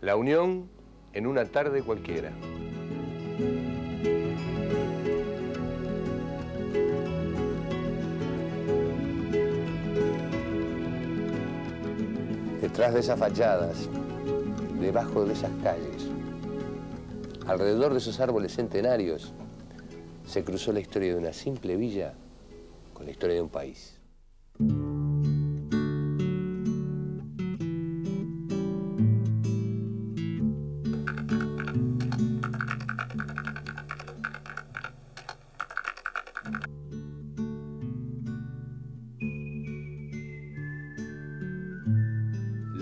La Unión en una tarde cualquiera. Detrás de esas fachadas, debajo de esas calles, alrededor de esos árboles centenarios, se cruzó la historia de una simple villa con la historia de un país.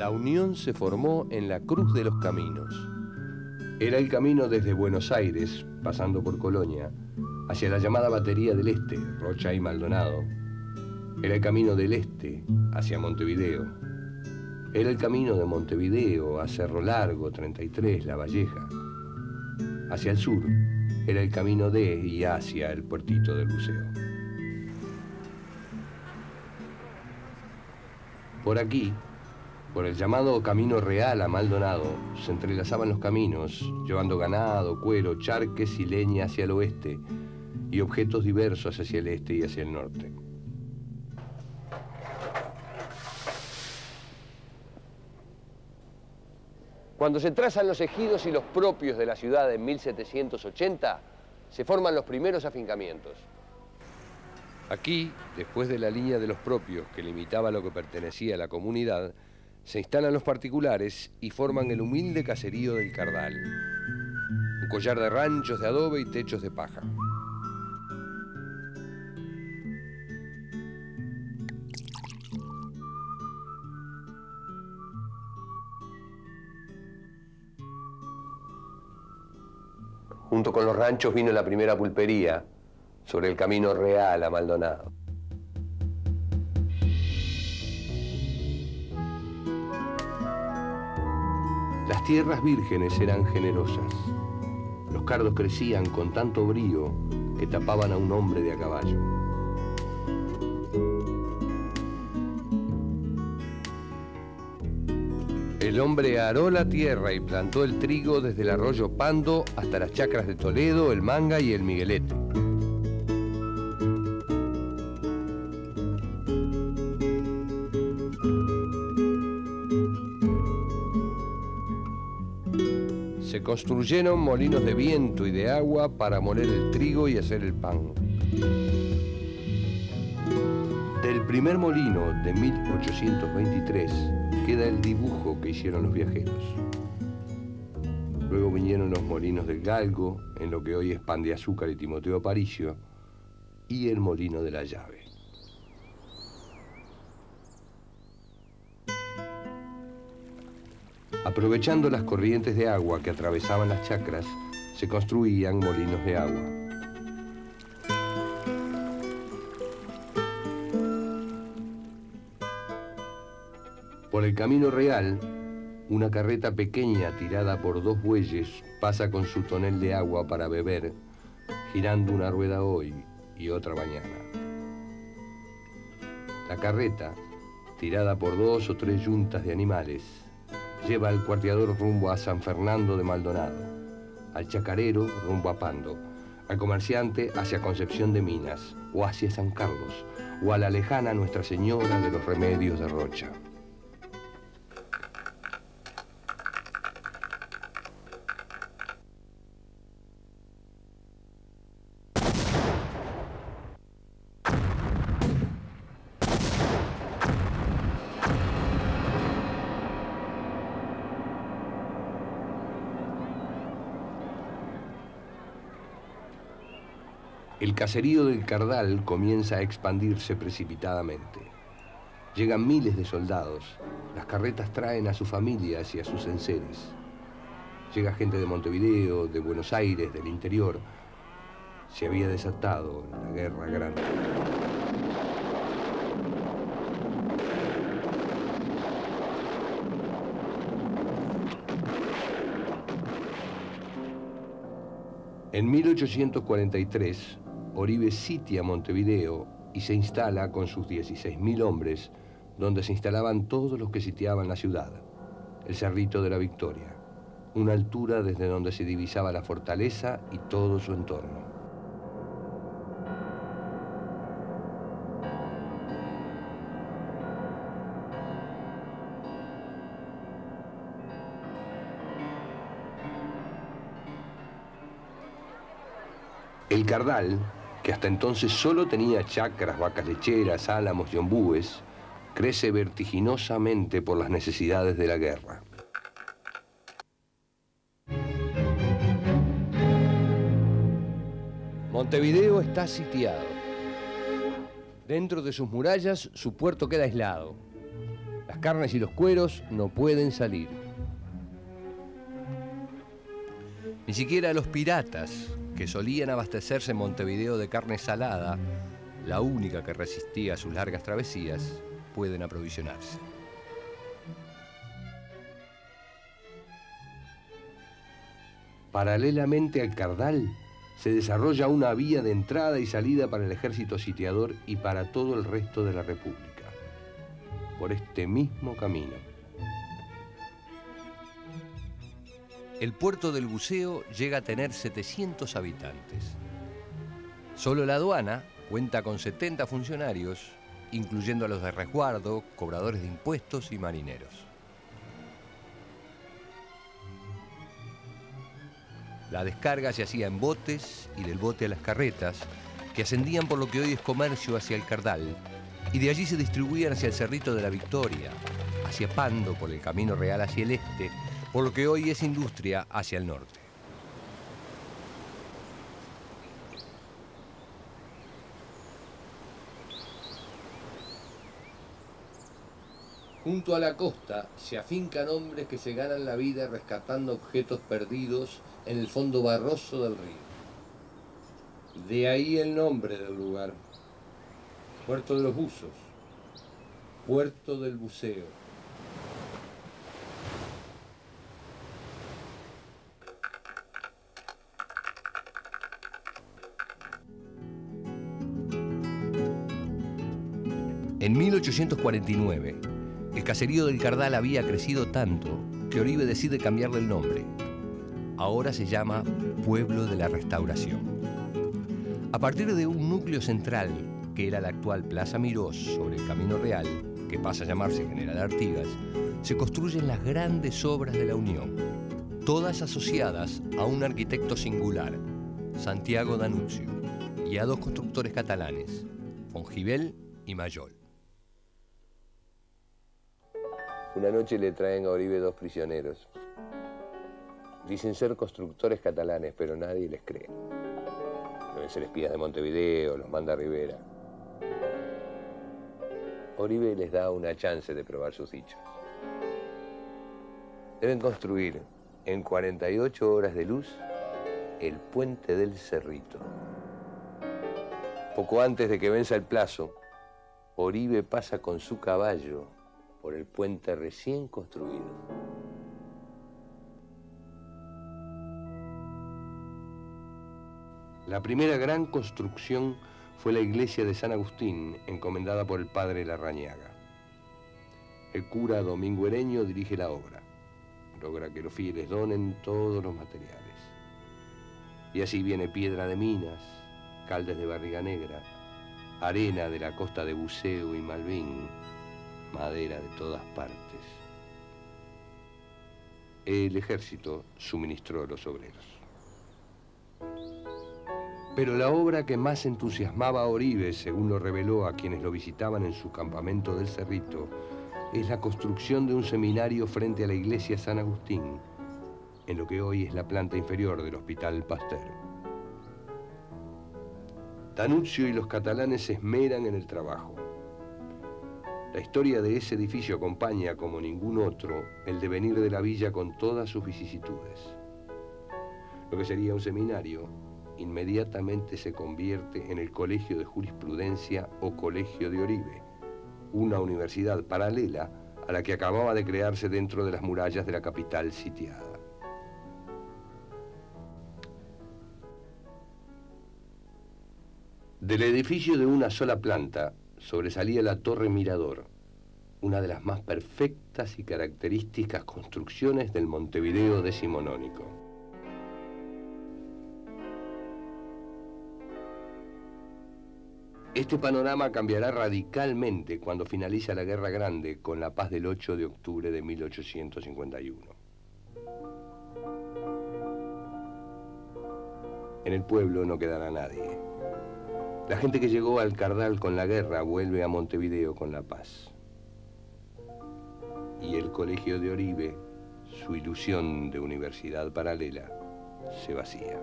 La Unión se formó en la Cruz de los Caminos. Era el camino desde Buenos Aires, pasando por Colonia, hacia la llamada Batería del Este, Rocha y Maldonado. Era el camino del Este, hacia Montevideo. Era el camino de Montevideo a Cerro Largo, 33, La Valleja. Hacia el sur, era el camino de y hacia el puertito del buceo. Por aquí, por el llamado Camino Real a Maldonado, se entrelazaban los caminos, llevando ganado, cuero, charques y leña hacia el oeste y objetos diversos hacia el este y hacia el norte. Cuando se trazan los ejidos y los propios de la ciudad en 1780, se forman los primeros afincamientos. Aquí, después de la línea de los propios que limitaba lo que pertenecía a la comunidad, se instalan los particulares y forman el humilde caserío del Cardal. Un collar de ranchos de adobe y techos de paja. Junto con los ranchos vino la primera pulpería sobre el Camino Real a Maldonado. Las tierras vírgenes eran generosas. Los cardos crecían con tanto brío que tapaban a un hombre de a caballo. El hombre aró la tierra y plantó el trigo desde el arroyo Pando hasta las chacras de Toledo, el Manga y el Miguelete. Se construyeron molinos de viento y de agua para moler el trigo y hacer el pan. Del primer molino de 1823 queda el dibujo que hicieron los viajeros. Luego vinieron los molinos del Galgo, en lo que hoy es Pan de Azúcar y Timoteo Aparicio, y el molino de la Llave. Aprovechando las corrientes de agua que atravesaban las chacras, se construían molinos de agua. Por el Camino Real, una carreta pequeña tirada por dos bueyes pasa con su tonel de agua para beber, girando una rueda hoy y otra mañana. La carreta, tirada por 2 o 3 yuntas de animales, lleva al cuarteador rumbo a San Fernando de Maldonado, al chacarero rumbo a Pando, al comerciante hacia Concepción de Minas, o hacia San Carlos, o a la lejana Nuestra Señora de los Remedios de Rocha. El caserío del Cardal comienza a expandirse precipitadamente. Llegan miles de soldados. Las carretas traen a sus familias y a sus enseres. Llega gente de Montevideo, de Buenos Aires, del interior. Se había desatado la Guerra Grande. En 1843, Oribe sitia Montevideo y se instala con sus 16.000 hombres, donde se instalaban todos los que sitiaban la ciudad, el Cerrito de la Victoria. una altura desde donde se divisaba la fortaleza y todo su entorno. El Cardal, que hasta entonces solo tenía chacras, vacas lecheras, álamos y ombúes, crece vertiginosamente por las necesidades de la guerra. Montevideo está sitiado. Dentro de sus murallas, su puerto queda aislado. Las carnes y los cueros no pueden salir. Ni siquiera los piratas, que solían abastecerse en Montevideo de carne salada, la única que resistía a sus largas travesías, pueden aprovisionarse. Paralelamente al Cardal, se desarrolla una vía de entrada y salida para el ejército sitiador y para todo el resto de la República, por este mismo camino. El puerto del Buceo llega a tener 700 habitantes. Solo la aduana cuenta con 70 funcionarios, incluyendo a los de resguardo, cobradores de impuestos y marineros. La descarga se hacía en botes y del bote a las carretas, que ascendían por lo que hoy es Comercio hacia el Cardal, y de allí se distribuían hacia el Cerrito de la Victoria, hacia Pando por el Camino Real hacia el este, por lo que hoy es Industria hacia el norte. Junto a la costa se afincan hombres que se ganan la vida rescatando objetos perdidos en el fondo barroso del río. De ahí el nombre del lugar. Puerto de los Buzos. Puerto del Buceo. En 1849, el caserío del Cardal había crecido tanto que Oribe decide cambiarle el nombre. Ahora se llama Pueblo de la Restauración. A partir de un núcleo central, que era la actual Plaza Mirós sobre el Camino Real, que pasa a llamarse General Artigas, se construyen las grandes obras de la Unión, todas asociadas a un arquitecto singular, Santiago D'Annunzio, y a dos constructores catalanes, Fongivel y Mayol. Una noche le traen a Oribe dos prisioneros. Dicen ser constructores catalanes, pero nadie les cree. Deben ser espías de Montevideo, los manda Rivera. Oribe les da una chance de probar sus dichos. Deben construir en 48 horas de luz el puente del Cerrito. Poco antes de que venza el plazo, Oribe pasa con su caballo por el puente recién construido. La primera gran construcción fue la iglesia de San Agustín, encomendada por el padre Larrañaga. El cura Domingo Ereño dirige la obra, logra que los fieles donen todos los materiales. Y así viene piedra de Minas, caldes de Barriga Negra, arena de la costa de Buceo y Malvin, madera de todas partes. El ejército suministró a los obreros. Pero la obra que más entusiasmaba a Oribe, según lo reveló a quienes lo visitaban en su campamento del Cerrito, es la construcción de un seminario frente a la iglesia San Agustín, en lo que hoy es la planta inferior del Hospital Pasteur. D'Annunzio y los catalanes se esmeran en el trabajo. La historia de ese edificio acompaña, como ningún otro, el devenir de la villa con todas sus vicisitudes. Lo que sería un seminario, inmediatamente se convierte en el Colegio de Jurisprudencia o Colegio de Oribe, una universidad paralela a la que acababa de crearse dentro de las murallas de la capital sitiada. Del edificio de una sola planta sobresalía la Torre Mirador, una de las más perfectas y características construcciones del Montevideo decimonónico. Este panorama cambiará radicalmente cuando finaliza la Guerra Grande con la paz del 8 de octubre de 1851. En el pueblo no quedará nadie. La gente que llegó al Cardal con la guerra vuelve a Montevideo con la paz. Y el colegio de Oribe, su ilusión de universidad paralela, se vacía.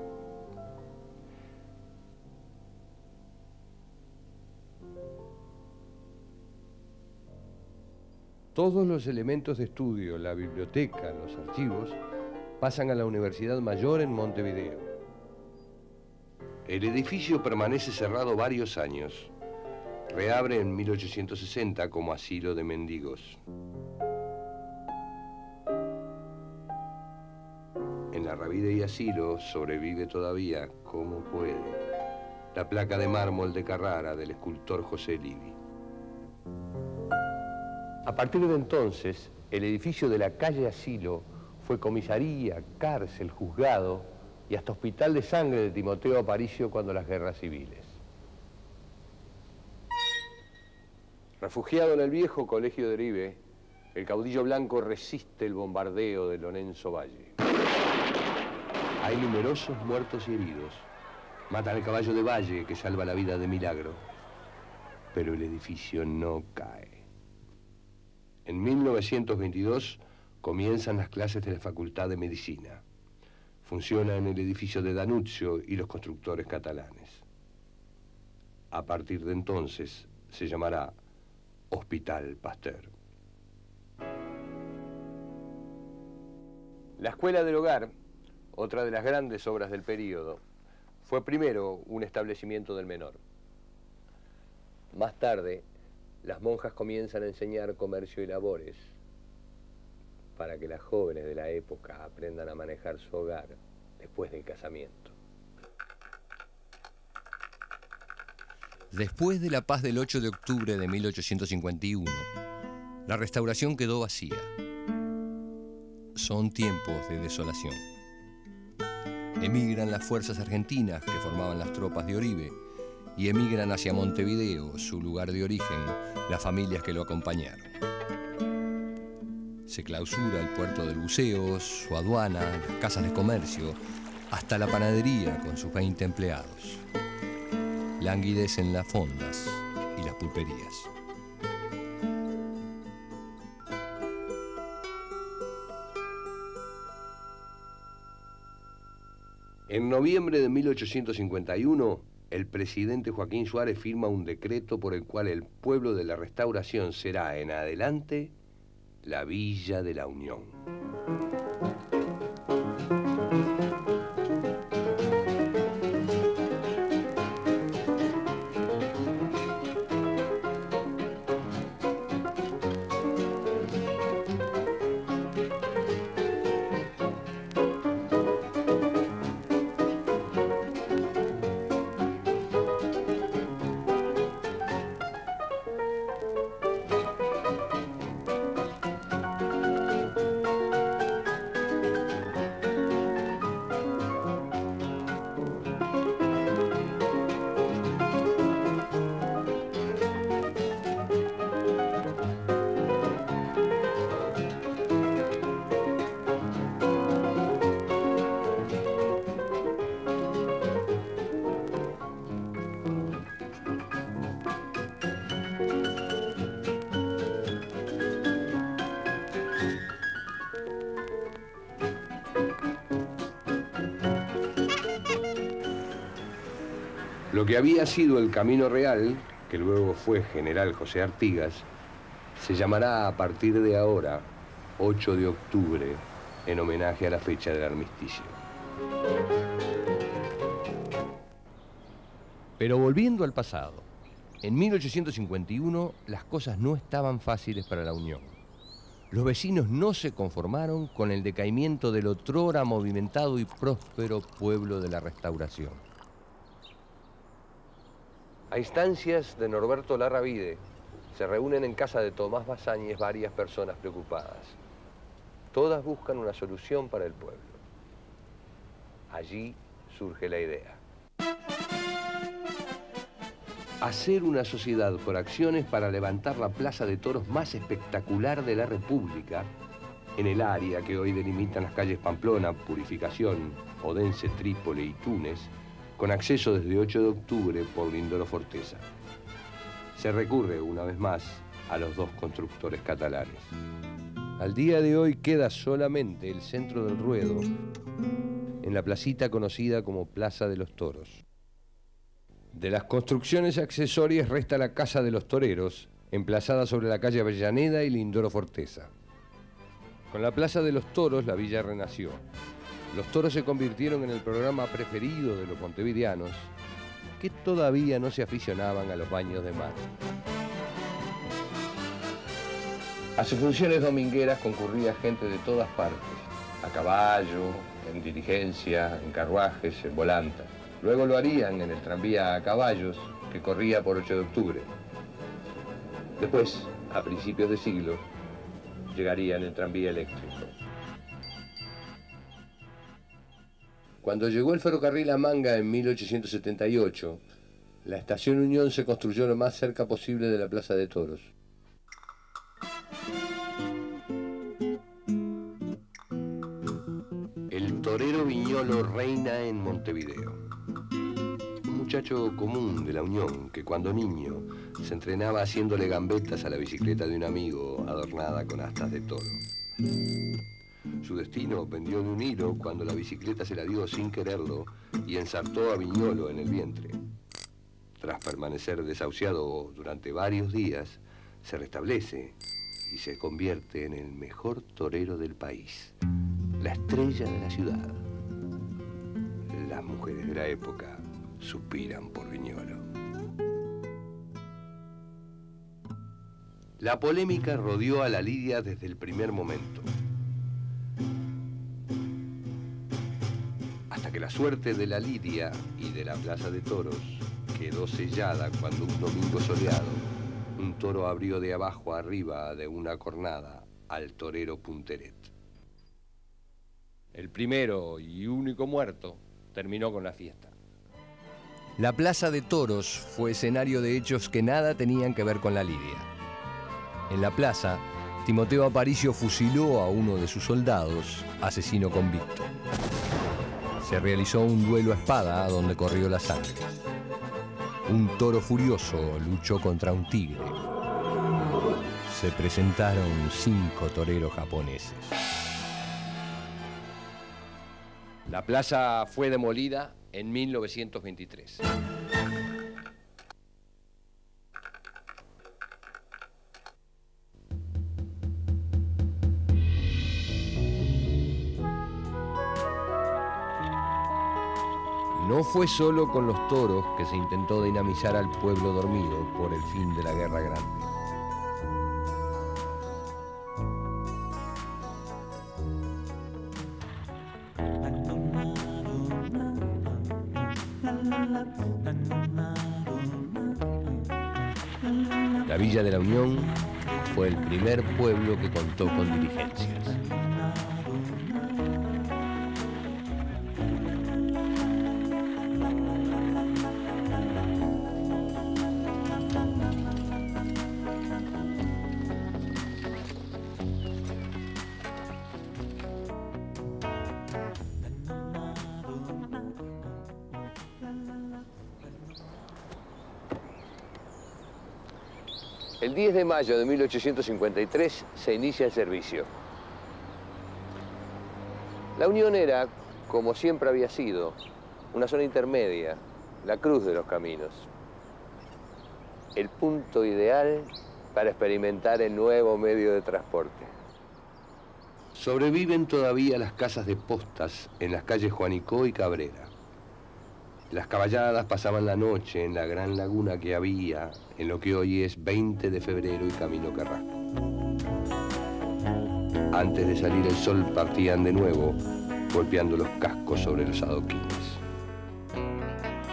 Todos los elementos de estudio, la biblioteca, los archivos, pasan a la Universidad Mayor en Montevideo. El edificio permanece cerrado varios años. Reabre en 1860 como asilo de mendigos. En la Arrabide y Asilo sobrevive todavía, como puede, la placa de mármol de Carrara del escultor José Livi. A partir de entonces, el edificio de la calle Asilo fue comisaría, cárcel, juzgado y hasta hospital de sangre de Timoteo Aparicio cuando las guerras civiles. Refugiado en el viejo colegio de Oribe, el caudillo blanco resiste el bombardeo de Lorenzo Valle. Hay numerosos muertos y heridos. Matan al caballo de Valle, que salva la vida de milagro. Pero el edificio no cae. En 1922 comienzan las clases de la Facultad de Medicina. Funciona en el edificio de Danuzio y los constructores catalanes. A partir de entonces se llamará Hospital Pasteur. La Escuela del Hogar, otra de las grandes obras del período, fue primero un establecimiento del menor. Más tarde, las monjas comienzan a enseñar comercio y labores para que las jóvenes de la época aprendan a manejar su hogar después del casamiento. Después de la paz del 8 de octubre de 1851, la restauración quedó vacía. Son tiempos de desolación. Emigran las fuerzas argentinas que formaban las tropas de Oribe y emigran hacia Montevideo, su lugar de origen, las familias que lo acompañaron. Se clausura el puerto del buceo, su aduana, las casas de comercio, hasta la panadería con sus 20 empleados. Languidecen las fondas y las pulperías. En noviembre de 1851, el presidente Joaquín Suárez firma un decreto por el cual el pueblo de la Restauración será en adelante la Villa de la Unión. Lo que había sido el Camino Real, que luego fue General José Artigas, se llamará a partir de ahora 8 de octubre, en homenaje a la fecha del armisticio. Pero volviendo al pasado, en 1851 las cosas no estaban fáciles para la Unión. Los vecinos no se conformaron con el decaimiento del otrora movimentado y próspero pueblo de la Restauración. A instancias de Norberto Larravide, Se reúnen en casa de Tomás Basáñez varias personas preocupadas. Todas buscan una solución para el pueblo. Allí surge la idea. Hacer una sociedad por acciones para levantar la plaza de toros más espectacular de la República en el área que hoy delimitan las calles Pamplona, Purificación, Odense, Trípoli y Túnez, con acceso desde 8 de octubre por Lindoro Forteza. Se recurre una vez más a los dos constructores catalanes. Al día de hoy queda solamente el centro del ruedo en la placita conocida como Plaza de los Toros. De las construcciones accesorias resta la Casa de los Toreros, emplazada sobre la calle Avellaneda y Lindoro Forteza. Con la Plaza de los Toros la villa renació. Los toros se convirtieron en el programa preferido de los montevideanos, que todavía no se aficionaban a los baños de mar. A sus funciones domingueras concurría gente de todas partes, a caballo, en diligencia, en carruajes, en volantas. Luego lo harían en el tranvía a caballos que corría por 8 de octubre. Después, a principios de siglo, llegaría en el tranvía eléctrico. Cuando llegó el ferrocarril a Manga en 1878, la estación Unión se construyó lo más cerca posible de la Plaza de Toros. El torero Viñolo reina en Montevideo. Un muchacho común de la Unión que cuando niño se entrenaba haciéndole gambetas a la bicicleta de un amigo adornada con astas de toro. Su destino pendió de un hilo cuando la bicicleta se la dio sin quererlo y ensartó a Viñolo en el vientre. Tras permanecer desahuciado durante varios días, se restablece y se convierte en el mejor torero del país, la estrella de la ciudad. Las mujeres de la época suspiran por Viñolo. La polémica rodeó a la lidia desde el primer momento. Hasta que la suerte de la lidia y de la Plaza de Toros quedó sellada cuando un domingo soleado, un toro abrió de abajo a arriba de una cornada al torero Punteret. El primero y único muerto terminó con la fiesta. La Plaza de Toros fue escenario de hechos que nada tenían que ver con la lidia. En la plaza, Timoteo Aparicio fusiló a uno de sus soldados, asesino convicto. Se realizó un duelo a espada donde corrió la sangre. Un toro furioso luchó contra un tigre. Se presentaron 5 toreros japoneses. La plaza fue demolida en 1923. No fue solo con los toros que se intentó dinamizar al pueblo dormido por el fin de la Guerra Grande. La Villa de la Unión fue el primer pueblo que contó con diligencias. El 10 de mayo de 1853 se inicia el servicio. La Unión era, como siempre había sido, una zona intermedia, la cruz de los caminos. El punto ideal para experimentar el nuevo medio de transporte. Sobreviven todavía las casas de postas en las calles Juanicó y Cabrera. Las caballadas pasaban la noche en la gran laguna que había en lo que hoy es 20 de febrero y Camino Carrasco. Antes de salir el sol partían de nuevo, golpeando los cascos sobre los adoquines.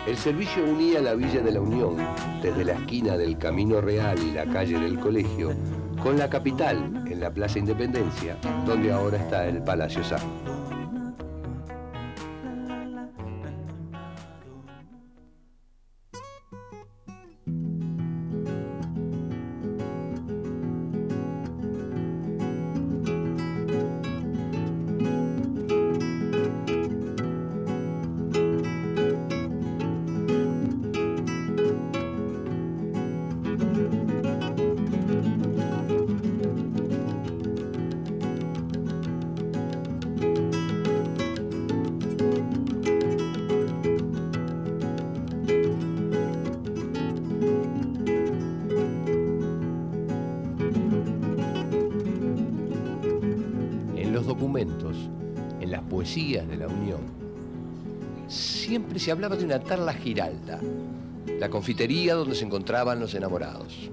El servicio unía la Villa de la Unión, desde la esquina del Camino Real y la calle del Colegio, con la capital, en la Plaza Independencia, donde ahora está el Palacio Sá. En las poesías de la Unión, siempre se hablaba de una tal La Giralda, la confitería donde se encontraban los enamorados.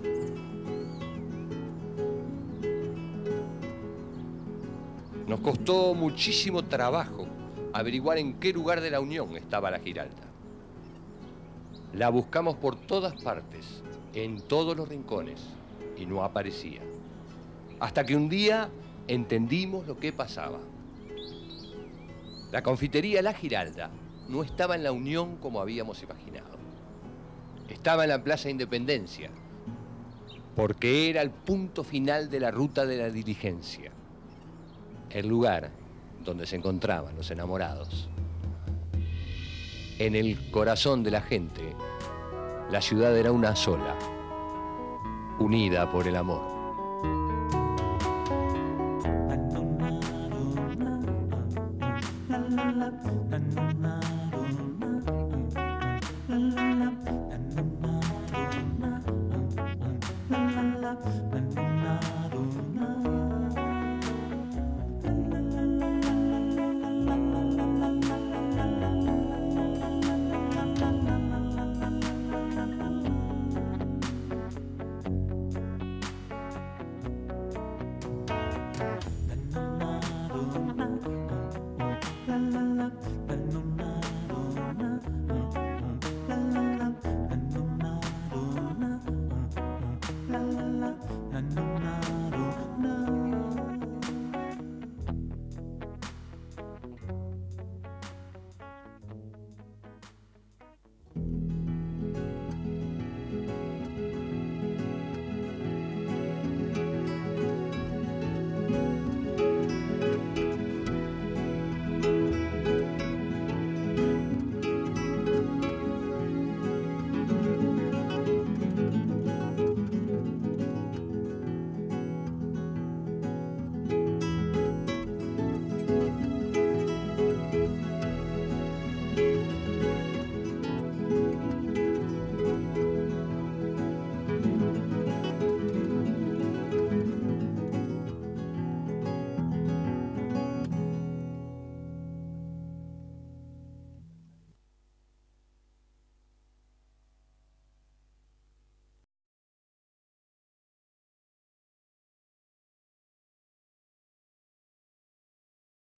Nos costó muchísimo trabajo averiguar en qué lugar de la Unión estaba La Giralda. La buscamos por todas partes, en todos los rincones, y no aparecía. Hasta que un día entendimos lo que pasaba. La confitería La Giralda no estaba en la Unión como habíamos imaginado. Estaba en la Plaza Independencia, porque era el punto final de la ruta de la diligencia, el lugar donde se encontraban los enamorados. En el corazón de la gente, la ciudad era una sola, unida por el amor.